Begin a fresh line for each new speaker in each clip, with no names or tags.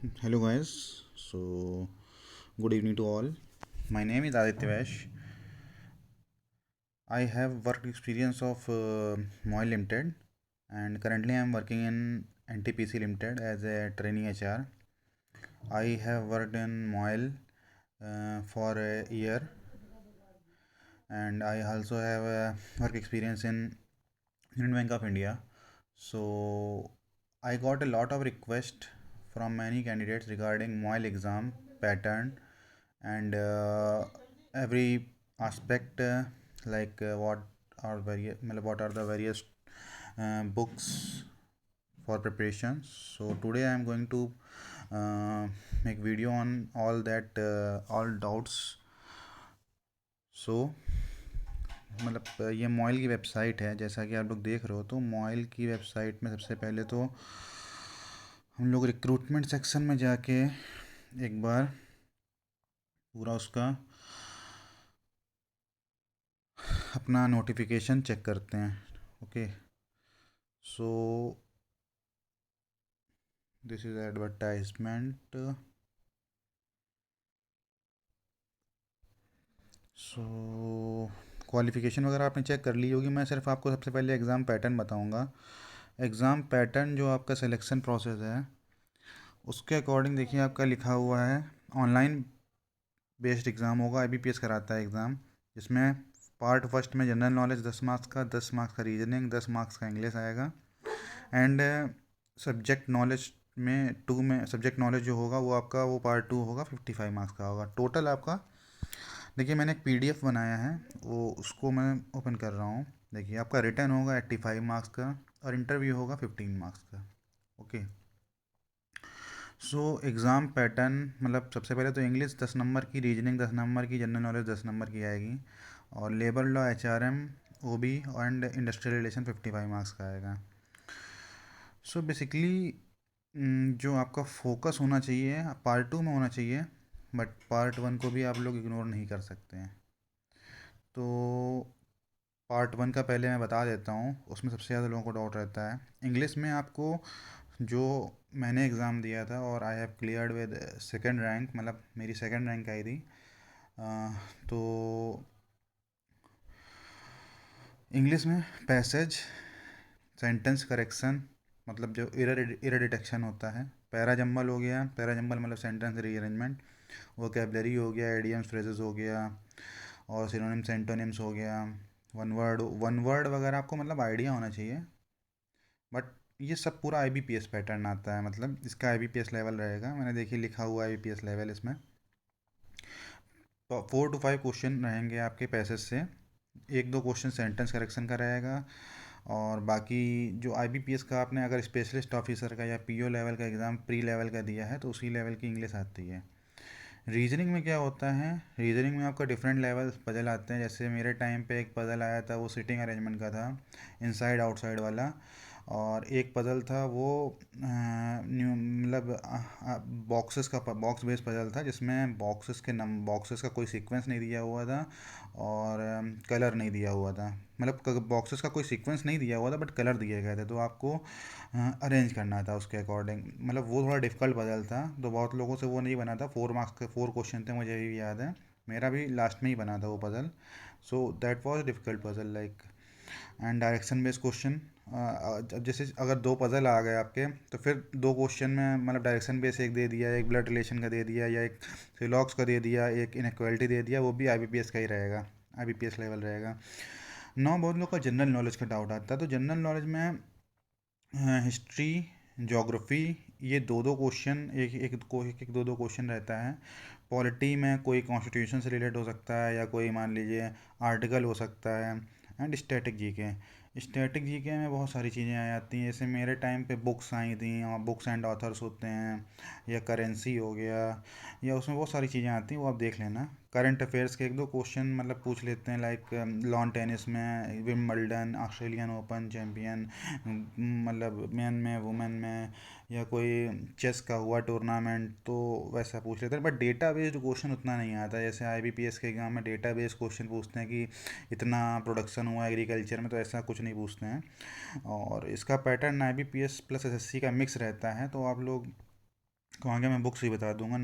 Hello guys, so good evening to all. My name is Aditya Vash. I have work experience of Moy Limited, and currently I am working in NTPC Limited as a trainee HR. I have worked in Moyle for a year, and I also have work experience in Union Bank of India. So I got a lot of requests from many candidates regarding Moyle exam pattern and every aspect, what are the various books for preparation. So today I am going to make video on all that, all doubts. So ये मॉइल की website है, जैसा कि आप लोग देख रहे हो। तो मॉइल की वेबसाइट में सबसे पहले तो हम लोग रिक्रूटमेंट सेक्शन में जाके एक बार पूरा उसका अपना नोटिफिकेशन चेक करते हैं। Okay, so this is advertisement. So qualification वगैरह आपने चेक कर ली होगी। मैं सिर्फ आपको सबसे पहले एग्ज़ाम पैटर्न बताऊंगा। एग्ज़ाम पैटर्न जो आपका सिलेक्शन प्रोसेस है उसके अकॉर्डिंग देखिए, आपका लिखा हुआ है ऑनलाइन बेस्ड एग्ज़ाम होगा। IBPS कराता है एग्ज़ाम, जिसमें पार्ट फर्स्ट में जनरल नॉलेज 10 मार्क्स का, 10 मार्क्स का रीजनिंग, 10 मार्क्स का इंग्लिश आएगा। एंड सब्जेक्ट नॉलेज में सब्जेक्ट नॉलेज जो होगा वो आपका, वो पार्ट 2 होगा, 55 मार्क्स का होगा टोटल आपका। देखिए मैंने एक PDF बनाया है, वो उसको मैं ओपन कर रहा हूँ। देखिए आपका रिटर्न होगा 85 मार्क्स का और इंटरव्यू होगा 15 मार्क्स का। ओके, सो एग्ज़ाम पैटर्न मतलब सबसे पहले तो इंग्लिश 10 नंबर की, रीजनिंग 10 नंबर की, जनरल नॉलेज 10 नंबर की आएगी, और labour law, HRM, OB and industrial relation 55 marks का आएगा। सो बेसिकली जो आपका फोकस होना चाहिए पार्ट 2 में होना चाहिए, बट पार्ट 1 को भी आप लोग इग्नोर नहीं कर सकते हैं। तो पार्ट 1 का पहले मैं बता देता हूँ, उसमें सबसे ज़्यादा लोगों को डाउट रहता है। इंग्लिश में आपको, जो मैंने एग्ज़ाम दिया था और I have cleared with second rank, मतलब मेरी सेकंड रैंक आई थी। तो इंग्लिश में पैसेज, सेंटेंस करेक्शन, मतलब जो एरर डिटेक्शन होता है, पैरा जंबल हो गया, पैरा जंबल मतलब सेंटेंस रीअरेंजमेंट, वोकेबलरी हो गया, एडियम्स फ्रेजेस हो गया, और सिनोनिम्स एंटोनिम्स हो गया, वन वर्ड वगैरह आपको मतलब आइडिया होना चाहिए। बट ये सब पूरा IBPS पैटर्न आता है, मतलब इसका IBPS लेवल रहेगा। मैंने देखिए लिखा हुआ IBPS लेवल इसमें। तो 4 to 5 क्वेश्चन रहेंगे आपके पैसेज से, एक दो क्वेश्चन सेंटेंस करेक्शन का रहेगा, और बाकी जो IBPS का आपने अगर स्पेशलिस्ट ऑफिसर का या PO लेवल का एग्ज़ाम प्री लेवल का दिया है तो उसी लेवल की इंग्लिश आती है। रीजनिंग में क्या होता है, रीजनिंग में आपका डिफरेंट लेवल्स पजल आते हैं। जैसे मेरे टाइम पे एक पजल आया था, वो सिटिंग अरेंजमेंट का था, इनसाइड आउटसाइड वाला। और एक पजल था वो न्यू मतलब बॉक्सेस का, बॉक्स बेस्ड पजल था, जिसमें बॉक्सेस का कोई सीक्वेंस नहीं दिया हुआ था और कलर नहीं दिया हुआ था। मतलब बॉक्सेस का कोई सीक्वेंस नहीं दिया हुआ था बट कलर दिए गए थे, तो आपको अरेंज करना था उसके अकॉर्डिंग। मतलब वो थोड़ा डिफ़िकल्ट पजल था, तो बहुत लोगों से वो नहीं बना था। 4 मार्क्स के 4 क्वेश्चन थे, मुझे भी याद है। मेरा भी लास्ट में ही बना था वो puzzle. So that was difficult puzzle like. And direction based question, अब जैसे अगर दो पजल आ गए आपके, तो फिर दो क्वेश्चन में मतलब डायरेक्शन बेस एक दे दिया, एक ब्लड रिलेशन का दे दिया, या एक फिलॉक्स का दे दिया, एक इनक्वालिटी दे दिया, वो भी IBPS का ही रहेगा, IBPS लेवल रहेगा। नौ बहुत लोग का जनरल नॉलेज का डाउट आता है। तो जनरल नॉलेज में हिस्ट्री, ज्योग्राफी, ये दो दो क्वेश्चन, एक दो दो क्वेश्चन रहता है। पॉलिटी में कोई कॉन्स्टिट्यूशन से रिलेट हो सकता है, या कोई मान लीजिए आर्टिकल हो सकता है। एंड स्टैटिक जीके में बहुत सारी चीज़ें आ जाती हैं। जैसे मेरे टाइम पे बुक्स आई थी, और बुक्स एंड ऑथर्स होते हैं, या करेंसी हो गया, या उसमें बहुत सारी चीज़ें आती हैं, वो आप देख लेना। करंट अफेयर्स के एक दो क्वेश्चन मतलब पूछ लेते हैं, लाइक लॉन टेनिस में विंबलडन, ऑस्ट्रेलियन ओपन चैम्पियन, मतलब मैन में, वुमेन में, या कोई चेस का हुआ टूर्नामेंट, तो वैसा पूछ लेते हैं। बट डेटा बेस्ड क्वेश्चन उतना नहीं आता। जैसे IBPS के एग्जाम में डेटा बेस्ड क्वेश्चन पूछते हैं कि इतना प्रोडक्शन हुआ एग्रीकल्चर में, तो ऐसा कुछ नहीं पूछते हैं। और इसका पैटर्न IBPS प्लस SSC का मिक्स रहता है, तो आप लोग तो आगे मैं बुक्स ही बता दूंगा।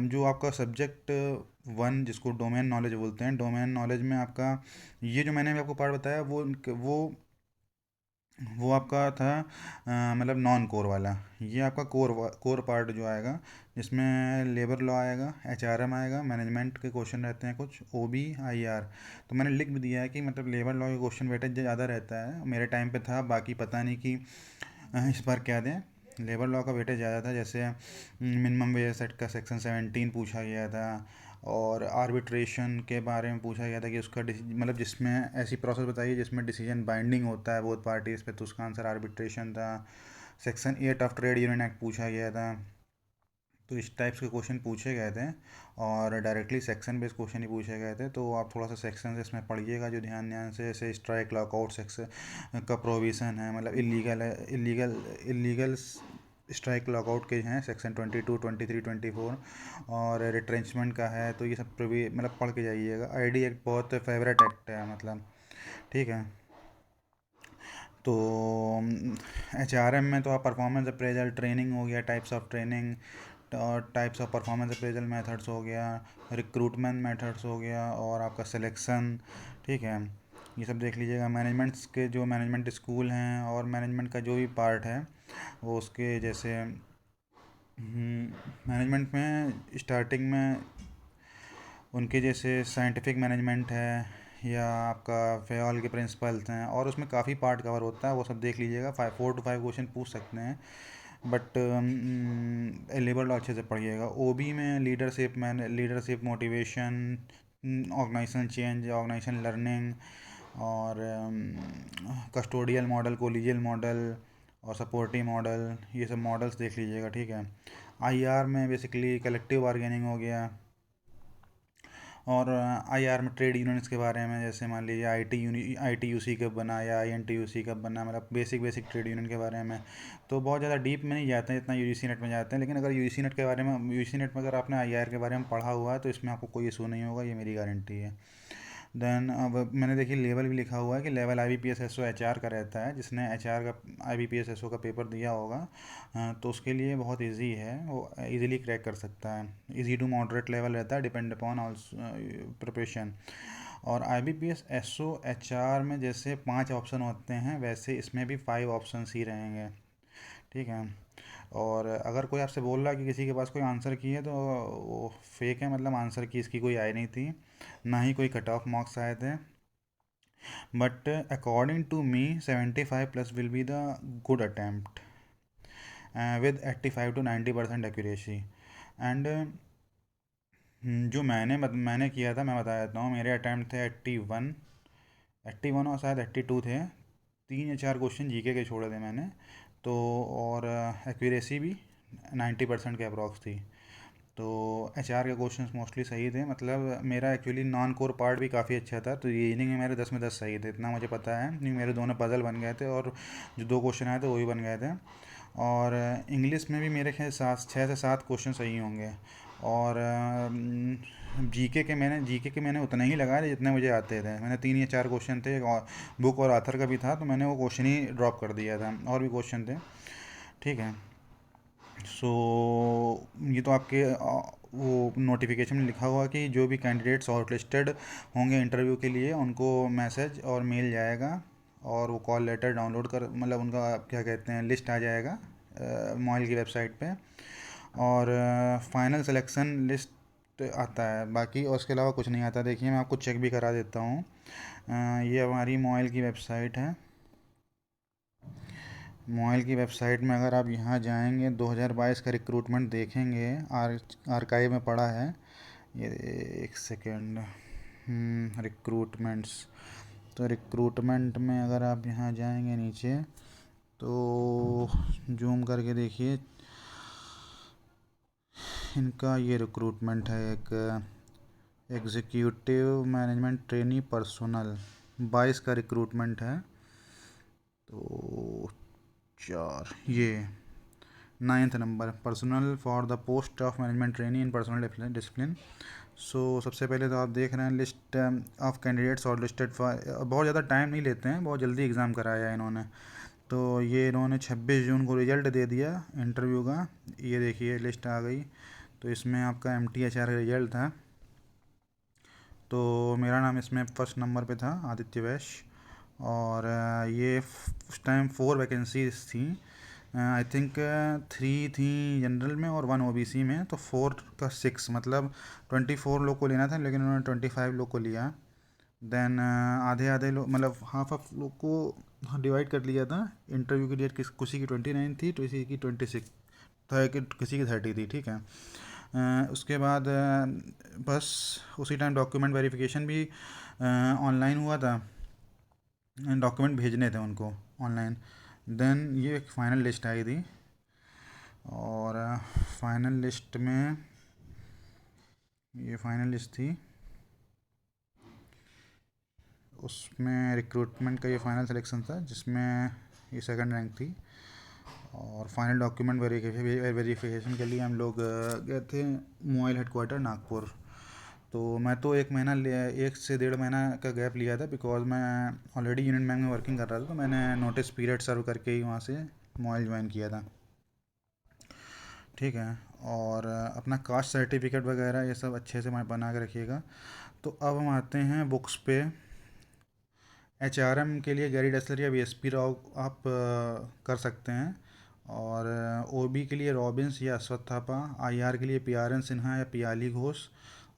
जो आपका सब्जेक्ट वन जिसको डोमेन नॉलेज बोलते हैं, डोमेन नॉलेज में आपका ये जो मैंने अभी आपको पार्ट बताया वो आपका था मतलब नॉन कोर वाला। ये आपका कोर पार्ट जो आएगा, जिसमें लेबर लॉ आएगा, एचआरएम आएगा, मैनेजमेंट के क्वेश्चन रहते हैं कुछ, ओबी, आईआर। तो मैंने लिख भी दिया है कि मतलब लेबर लॉ के क्वेश्चन वेटेज ज़्यादा रहता है, मेरे टाइम पे था, बाकी पता नहीं कि इस बार क्या दें। लेबर लॉ का वेटेज ज़्यादा था, जैसे मिनिमम वेज सेट का सेक्शन 17 पूछा गया था, और आर्बिट्रेशन के बारे में पूछा गया था कि उसका मतलब जिसमें ऐसी प्रोसेस बताइए जिसमें डिसीजन बाइंडिंग होता है बोथ पार्टीज़ पे, तो उसका आंसर आर्बिट्रेशन था। Section 8 of trade union act पूछा गया था। तो इस टाइप्स के क्वेश्चन पूछे गए थे, और डायरेक्टली सेक्शन बेस्ड क्वेश्चन ही पूछे गए थे। तो आप थोड़ा सा सेक्शन से इसमें पढ़िएगा जो ध्यान ध्यान से, जैसे स्ट्राइक लॉकआउट सेक्शन का प्रोविज़न है, मतलब इलीगल है, इलीगल स्ट्राइक लॉकआउट के हैं सेक्शन 22, 23, 24, और रिट्रेंचमेंट का है। तो ये सब प्रोवी मतलब पढ़ के जाइएगा। आईडी एक्ट बहुत फेवरेट एक्ट है मतलब, ठीक है। तो एचआरएम में तो आप परफॉर्मेंस अप्रेजल, ट्रेनिंग हो गया, टाइप्स ऑफ ट्रेनिंग और types of performance appraisal methods हो गया, रिक्रूटमेंट मेथड्स हो गया, और आपका सिलेक्शन, ठीक है, ये सब देख लीजिएगा। मैनेजमेंट्स के जो मैनेजमेंट स्कूल हैं और मैनेजमेंट का जो भी पार्ट है वो उसके जैसे मैनेजमेंट में स्टार्टिंग में उनके जैसे साइंटिफिक मैनेजमेंट है, या आपका फेयल के प्रिंसिपल्स हैं, और उसमें काफ़ी पार्ट कवर होता है, वो सब देख लीजिएगा। 4 to 5 क्वेश्चन पूछ सकते हैं, बट लेबर अच्छे से पढ़िएगा। ओबी में leadership, motivation, organization change, organization learning, और कस्टोडियल मॉडल, कोलिजियल मॉडल, और सपोर्टिव मॉडल, ये सब मॉडल्स देख लीजिएगा, ठीक है। आईआर में बेसिकली कलेक्टिव बार्गेनिंग हो गया, और आईआर में ट्रेड यूनियंस के बारे में, जैसे मान लीजिए आईटीयूसी कब बना या आईएनटीयूसी कब बना, मतलब बेसिक ट्रेड यूनियन के बारे में। तो बहुत ज़्यादा डीप में नहीं जाते हैं जितना यूजीसी नेट में जाते हैं, लेकिन अगर यूजीसी नेट में अगर आपने आईआर के बारे में पढ़ा हुआ है तो इसमें आपको कोई इशू नहीं होगा, ये मेरी गारंटी है। देन अब मैंने देखिए लेवल भी लिखा हुआ है कि लेवल IBPS SO HR का रहता है। जिसने HR का IBPS SO का पेपर दिया होगा तो उसके लिए बहुत इजी है, वो इजीली क्रैक कर सकता है। इजी टू मॉडरेट लेवल रहता है, डिपेंड अपॉन ऑल्सो प्रिपरेशन। और IBPS SO HR में जैसे 5 ऑप्शन होते हैं, वैसे इसमें भी 5 ऑप्शन ही रहेंगे, ठीक है। और अगर कोई आपसे बोल रहा है कि किसी के पास कोई आंसर की है, तो वो फेक है, मतलब आंसर की इसकी कोई आई नहीं थी, ना ही कोई कट ऑफ मार्क्स आए थे। But according to me 75 plus will be the good attempt with 85 to 90% accuracy. And जो मैंने किया था, मैं बता देता हूँ। मेरे अटैम्प्ट थे 81 और शायद 82 थे। 3 या 4 क्वेश्चन जीके के छोड़े थे मैंने तो, और एक्यूरेसी भी 90% के अप्रॉक्स थी। तो HR के क्वेश्चंस मोस्टली सही थे, मतलब मेरा एक्चुअली नॉन कोर पार्ट भी काफ़ी अच्छा था। तो रीजनिंग में मेरे 10 में 10 सही थे, इतना मुझे पता है, नहीं मेरे दोनों पजल बन गए थे, और जो 2 क्वेश्चन आए थे वो भी बन गए थे। और इंग्लिश में भी मेरे ख्याल 6 से 7 क्वेश्चन सही होंगे। और जीके के मैंने उतना ही लगाए थे जितने मुझे आते थे। मैंने 3 या 4 क्वेश्चन थे, और बुक और आथर का भी था, तो मैंने वो क्वेश्चन ही ड्रॉप कर दिया था, और भी क्वेश्चन थे, ठीक है। सो ये तो आपके वो नोटिफिकेशन में लिखा हुआ कि जो भी कैंडिडेट शॉर्ट लिस्टेड होंगे इंटरव्यू के लिए, उनको मैसेज और मेल जाएगा, और वो कॉल लेटर डाउनलोड कर, मतलब उनका क्या कहते हैं, लिस्ट आ जाएगा मॉल की वेबसाइट पे, और फाइनल सिलेक्शन लिस्ट आता है बाकी, और उसके अलावा कुछ नहीं आता। देखिए मैं आपको चेक भी करा देता हूँ। ये हमारी मोबाइल की वेबसाइट है। मोबाइल की वेबसाइट में अगर आप यहाँ जाएंगे, 2022 का रिक्रूटमेंट देखेंगे, आर्काइव में पड़ा है ये। एक सेकेंड, रिक्रूटमेंट्स। तो रिक्रूटमेंट में अगर आप यहाँ जाएंगे नीचे, तो जूम करके देखिए, इनका ये रिक्रूटमेंट है, एक एग्जीक्यूटिव मैनेजमेंट ट्रेनी पर्सनल, 22 का रिक्रूटमेंट है। तो 4 ये 9th नंबर, personal for the post of management trainee in personal discipline. So सबसे पहले तो आप देख रहे हैं लिस्ट ऑफ कैंडिडेट्स और लिस्टेड फॉर, बहुत ज़्यादा टाइम नहीं लेते हैं, बहुत जल्दी एग्ज़ाम कराया है इन्होंने। तो ये इन्होंने 26 जून को रिजल्ट दे दिया इंटरव्यू का। ये देखिए लिस्ट आ गई। तो इसमें आपका MTHR का रिजल्ट था। तो मेरा नाम इसमें फर्स्ट नंबर पे था, आदित्य वैश्य। और ये उस टाइम 4 वैकेंसीज थी। आई थिंक 3 थी जनरल में और 1 OBC में, तो 4 का 6 मतलब 24 लोग को लेना था, लेकिन उन्होंने 25 लोग को लिया। देन आधे आधे लोग मतलब हाफ ऑफ लोग को डिवाइड कर लिया था। इंटरव्यू की डेट किसी की 29 थी, तो किसी की 26 था, कि किसी की 30 थी, ठीक है। उसके बाद बस उसी टाइम डॉक्यूमेंट वेरिफिकेशन भी ऑनलाइन हुआ था। डॉक्यूमेंट भेजने थे उनको ऑनलाइन। देन ये एक फ़ाइनल लिस्ट आई थी, और फाइनल लिस्ट में ये फाइनल लिस्ट थी, उसमें रिक्रूटमेंट का ये फाइनल सिलेक्शन था, जिसमें ये सेकंड रैंक थी। और फाइनल डॉक्यूमेंट वेरिफिकेशन के लिए हम लोग गए थे मोबाइल हेडक्वार्टर नागपुर। तो मैं तो 1 महीना 1 से 1.5 महीना का गैप लिया था, बिकॉज मैं ऑलरेडी यूनियन बैंक में वर्किंग कर रहा था। तो मैंने नोटिस पीरियड सर्व करके ही वहाँ से मोबाइल ज्वाइन किया था, ठीक है। और अपना कास्ट सर्टिफिकेट वगैरह ये सब अच्छे से बना के रखिएगा। तो अब हम आते हैं बुक्स पे। HRM के लिए गैरी डेसलर या VSP राव आप कर सकते हैं। और OB के लिए रॉबिन्स या अश्वत्थ थापा। IR के लिए PRN सिन्हा या पियाली घोष।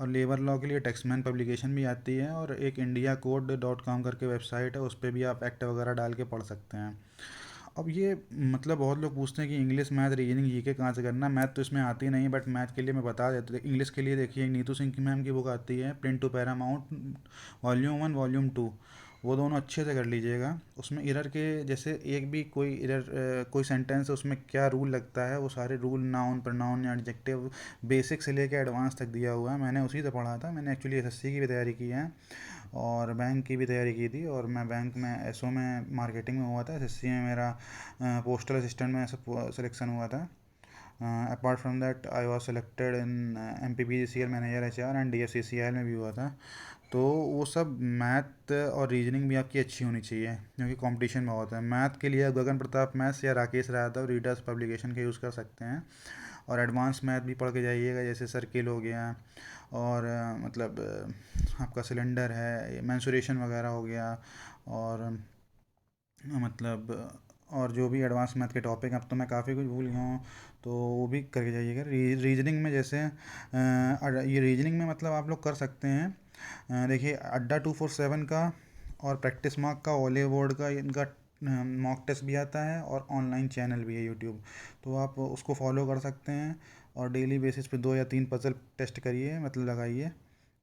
और लेबर लॉ के लिए टैक्समैन पब्लिकेशन भी आती है, और एक indiacode.com करके वेबसाइट है, उस पर भी आप एक्ट वगैरह डाल के पढ़ सकते हैं। अब ये मतलब बहुत लोग पूछते हैं कि इंग्लिश, मैथ, रीजनिंग, जीके कहाँ से करना। मैथ तो इसमें आती नहीं, बट मैथ के लिए मैं बता देता हूँ। इंग्लिश के लिए देखिए, नीतू सिंह की मैम की बुक आती है, print to paramount, volume 1 volume 2। वो दोनों अच्छे से कर लीजिएगा। उसमें इरर के जैसे एक भी कोई इरर कोई सेंटेंस है, उसमें क्या रूल लगता है, वो सारे रूल, नाउन, प्रोनाउन या एडजेक्टिव, बेसिक से लेकर एडवांस तक दिया हुआ है। मैंने उसी से पढ़ा था। मैंने एक्चुअली SSC की भी तैयारी की है, और बैंक की भी तैयारी की थी। और मैं बैंक में SO में मार्केटिंग में हुआ था। SSC में मेरा पोस्टल असिस्टेंट में सिलेक्शन हुआ था। Apart from that I was selected in MPPGCL manager HR, and DFCCIL में भी हुआ था। तो वो सब मैथ और रीजनिंग भी आपकी अच्छी होनी चाहिए, क्योंकि कंपटीशन में होता है। मैथ के लिए आप गगन प्रताप मैथ्स या राकेश यादव रीडर्स पब्लिकेशन के यूज़ कर सकते हैं। और एडवांस मैथ भी पढ़ के जाइएगा, जैसे सर्किल हो गया, और मतलब आपका सिलेंडर है, मेंसुरेशन वगैरह हो गया, और मतलब और जो भी एडवांस मैथ के टॉपिक, अब तो मैं काफ़ी कुछ भूल गया हूँ, तो वो भी करके जाइएगा। रीजनिंग में जैसे ये रीजनिंग में मतलब आप लोग कर सकते हैं। देखिए अड्डा 247 का और प्रैक्टिस मार्क का, ओले बोर्ड का, इनका मॉक टेस्ट भी आता है, और ऑनलाइन चैनल भी है यूट्यूब, तो आप उसको फॉलो कर सकते हैं। और डेली बेसिस पे 2 या 3 पजल टेस्ट करिए, मतलब लगाइए,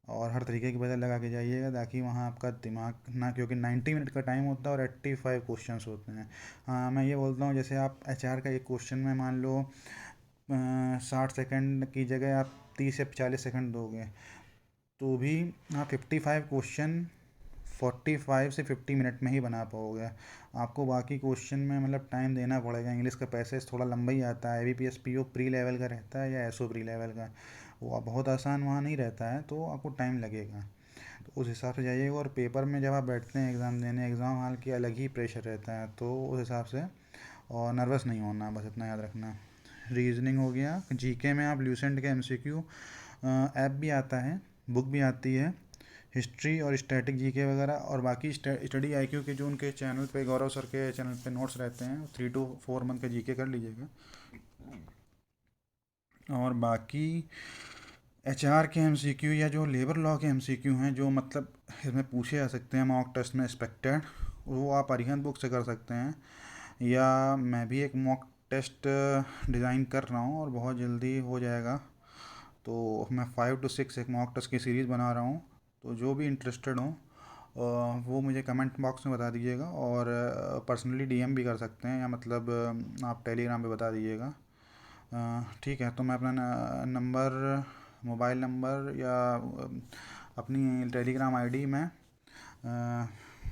और हर तरीके की पजल लगा के जाइएगा, ताकि वहाँ आपका दिमाग ना, क्योंकि 90 मिनट का टाइम होता है और 85 क्वेश्चंस होते हैं। हाँ, मैं ये बोलता हूँ, जैसे आप HR का एक क्वेश्चन में मान लो 60 सेकंड की जगह आप 30 या 40 सेकंड दोगे, तो भी आप 55 क्वेश्चन 45 से 50 मिनट में ही बना पाओगे। आपको बाकी क्वेश्चन में मतलब टाइम देना पड़ेगा। इंग्लिश का पैसेज थोड़ा लंबा ही आता है। IBPS PO प्री लेवल का रहता है, या SO प्री लेवल का, वो बहुत आसान वहाँ नहीं रहता है, तो आपको टाइम लगेगा। तो उस हिसाब से जाइएगा। और पेपर में जब आप बैठते हैं एग्ज़ाम देने, एग्ज़ाम हॉल की अलग ही प्रेशर रहता है, तो उस हिसाब से और नर्वस नहीं होना, बस इतना याद रखना। रीजनिंग हो गया। GK में आप ल्यूसेंट के MCQ ऐप भी आता है, बुक भी आती है। हिस्ट्री और स्टैटिक GK वगैरह, और बाकी स्टडी IQ के जो उनके चैनल पे, गौरव सर के चैनल पे नोट्स रहते हैं, 3 to 4 मंथ का GK कर लीजिएगा। और बाकी HR के MCQ या जो लेबर लॉ के MCQ हैं, जो मतलब इसमें पूछे जा सकते हैं मॉक टेस्ट में एक्सपेक्टेड, वो आप अरिहंत बुक से कर सकते हैं। या मैं भी एक मॉक टेस्ट डिज़ाइन कर रहा हूँ, और बहुत जल्दी हो जाएगा। तो मैं 5 to 6 एक मॉक टेस्ट की सीरीज़ बना रहा हूँ। तो जो भी इंटरेस्टेड हो वो मुझे कमेंट बॉक्स में बता दीजिएगा, और पर्सनली DM भी कर सकते हैं, या मतलब आप टेलीग्राम पे बता दीजिएगा। ठीक है, तो मैं अपना नंबर, मोबाइल नंबर, या अपनी टेलीग्राम ID में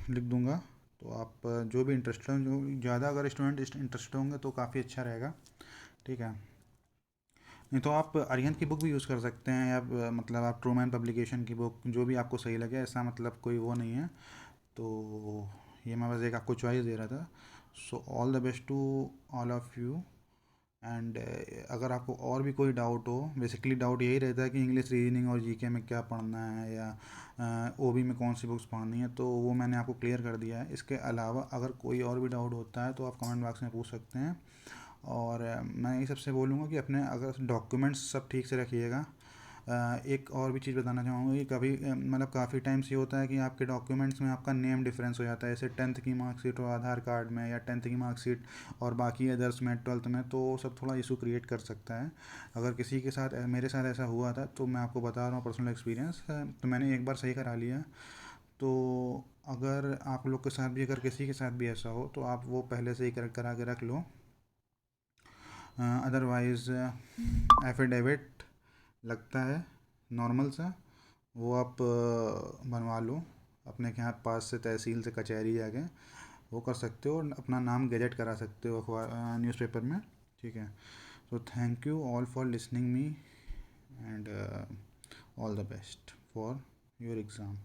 लिख दूंगा। तो आप जो भी इंटरेस्टेड, जो ज़्यादा अगर स्टूडेंट इंटरेस्टेड होंगे तो काफ़ी अच्छा रहेगा, ठीक है। नहीं तो आप अरिहंत की बुक भी यूज़ कर सकते हैं, या मतलब आप ट्रूमैन पब्लिकेशन की बुक, जो भी आपको सही लगे, ऐसा मतलब कोई वो नहीं है। तो ये मैं बस एक आपको चॉइस दे रहा था। So all the best to all of you. And अगर आपको और भी कोई डाउट हो, बेसिकली डाउट यही रहता है कि इंग्लिश रीजनिंग और जीके में क्या पढ़ना है या ओबी में कौन सी बुक्स पढ़नी है, तो वो मैंने आपको क्लियर कर दिया है। इसके अलावा अगर कोई और भी डाउट होता है तो आप कमेंट बॉक्स में पूछ सकते हैं। और मैं यही सबसे बोलूँगा कि अपने अगर डॉक्यूमेंट्स सब ठीक से रखिएगा। एक और भी चीज़ बताना चाहूँगा कि कभी मतलब काफ़ी टाइम से होता है कि आपके डॉक्यूमेंट्स में आपका नेम डिफरेंस हो जाता है, जैसे 10th की मार्कशीट और आधार कार्ड में, या 10th की मार्कशीट और बाकी अदर्स में 12th में, तो सब थोड़ा इशू क्रिएट कर सकता है। अगर किसी के साथ, मेरे साथ ऐसा हुआ था, तो मैं आपको बता रहा हूँ पर्सनल एक्सपीरियंस, तो मैंने एक बार सही करा लिया। तो अगर आप लोग के साथ भी, अगर किसी के साथ भी ऐसा हो, तो आप वो पहले से ही करेक्ट करा के रख लो। अदरवाइज़ एफिडेविट लगता है नॉर्मल सा, वो आप बनवा लो अपने के यहाँ पास से, तहसील से कचहरी जाके वो कर सकते हो, और अपना नाम गैजेट करा सकते हो अखबार न्यूज़पेपर में। ठीक है। So thank you all for listening me, and all the best for your exam.